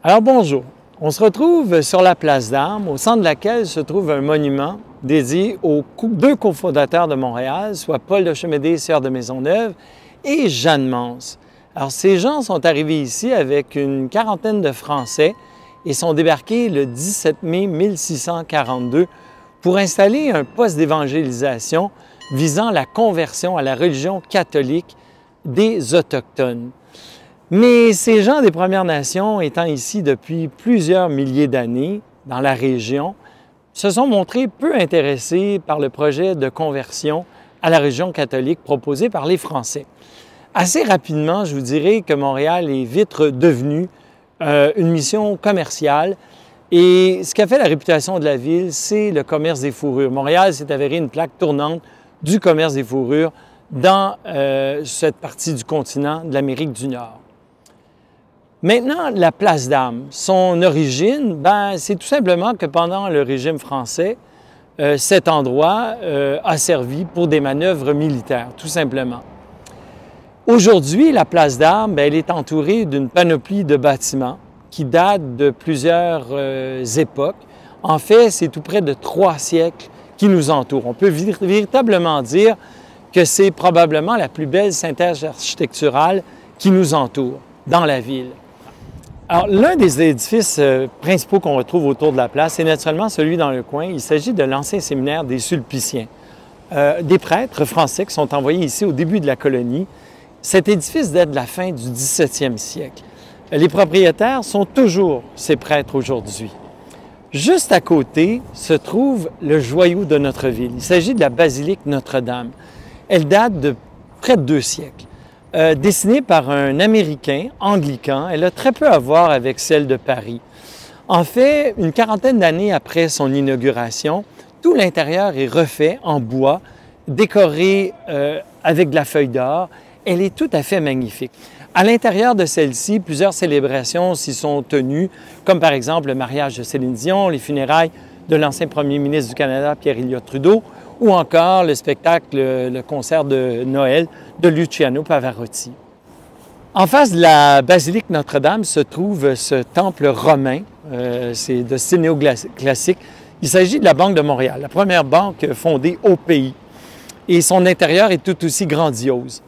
Alors bonjour, on se retrouve sur la place d'Armes, au centre de laquelle se trouve un monument dédié aux deux cofondateurs de Montréal, soit Paul de Chemédé, sieur de Maisonneuve, et Jeanne Mance. Alors ces gens sont arrivés ici avec une quarantaine de Français et sont débarqués le 17 mai 1642 pour installer un poste d'évangélisation visant la conversion à la religion catholique des Autochtones. Mais ces gens des Premières Nations, étant ici depuis plusieurs milliers d'années dans la région, se sont montrés peu intéressés par le projet de conversion à la religion catholique proposé par les Français. Assez rapidement, je vous dirais que Montréal est vite devenu une mission commerciale et ce qui a fait la réputation de la ville, c'est le commerce des fourrures. Montréal s'est avéré une plaque tournante du commerce des fourrures dans cette partie du continent de l'Amérique du Nord. Maintenant, la place d'Armes, son origine, c'est tout simplement que pendant le régime français, cet endroit a servi pour des manœuvres militaires, tout simplement. Aujourd'hui, la place d'Armes, elle est entourée d'une panoplie de bâtiments qui datent de plusieurs époques. En fait, c'est tout près de 3 siècles qui nous entourent. On peut véritablement dire que c'est probablement la plus belle synthèse architecturale qui nous entoure dans la ville. Alors, l'un des édifices principaux qu'on retrouve autour de la place, c'est naturellement celui dans le coin. Il s'agit de l'ancien séminaire des Sulpiciens, des prêtres français qui sont envoyés ici au début de la colonie. Cet édifice date de la fin du 17e siècle. Les propriétaires sont toujours ces prêtres aujourd'hui. Juste à côté se trouve le joyau de notre ville. Il s'agit de la basilique Notre-Dame. Elle date de près de 2 siècles. Dessinée par un Américain anglican, elle a très peu à voir avec celle de Paris. En fait, une quarantaine d'années après son inauguration, tout l'intérieur est refait en bois, décoré avec de la feuille d'or. Elle est tout à fait magnifique. À l'intérieur de celle-ci, plusieurs célébrations s'y sont tenues, comme par exemple le mariage de Céline Dion, les funérailles de l'ancien premier ministre du Canada, Pierre Elliott Trudeau, ou encore le spectacle, le concert de Noël de Luciano Pavarotti. En face de la basilique Notre-Dame se trouve ce temple romain, c'est de style néoclassique. Il s'agit de la Banque de Montréal, la première banque fondée au pays. Et son intérieur est tout aussi grandiose.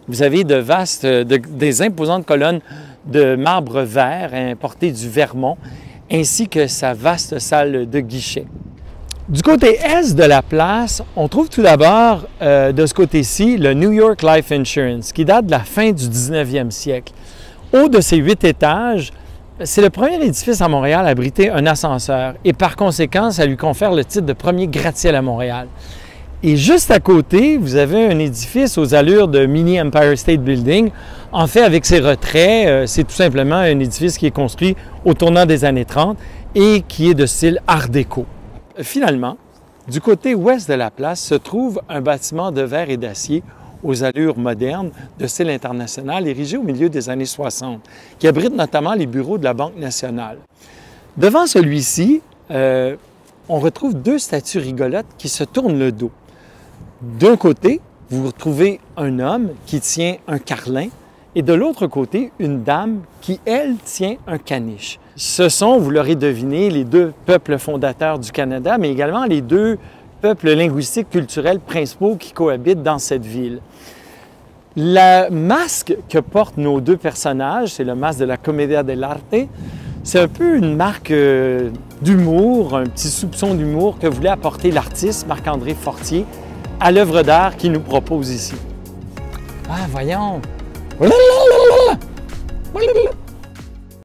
Vous avez des imposantes colonnes de marbre vert importées du Vermont, ainsi que sa vaste salle de guichet. Du côté est de la place, on trouve tout d'abord, de ce côté-ci, le New York Life Insurance, qui date de la fin du 19e siècle. Haut de ses 8 étages, c'est le premier édifice à Montréal à abriter un ascenseur et par conséquent, ça lui confère le titre de premier gratte-ciel à Montréal. Et juste à côté, vous avez un édifice aux allures de mini Empire State Building. En fait, avec ses retraits, c'est tout simplement un édifice qui est construit au tournant des années 30 et qui est de style art déco. Finalement, du côté ouest de la place se trouve un bâtiment de verre et d'acier aux allures modernes de style international érigé au milieu des années 60, qui abrite notamment les bureaux de la Banque nationale. Devant celui-ci, on retrouve 2 statues rigolotes qui se tournent le dos. D'un côté, vous retrouvez un homme qui tient un carlin et de l'autre côté, une dame qui, elle, tient un caniche. Ce sont, vous l'aurez deviné, les 2 peuples fondateurs du Canada, mais également les 2 peuples linguistiques culturels principaux qui cohabitent dans cette ville. Le masque que portent nos 2 personnages, c'est le masque de la Commedia dell'arte, c'est un peu une marque d'humour, un petit soupçon d'humour que voulait apporter l'artiste Marc-André Fortier à l'œuvre d'art qu'il nous propose ici. Ah, voyons!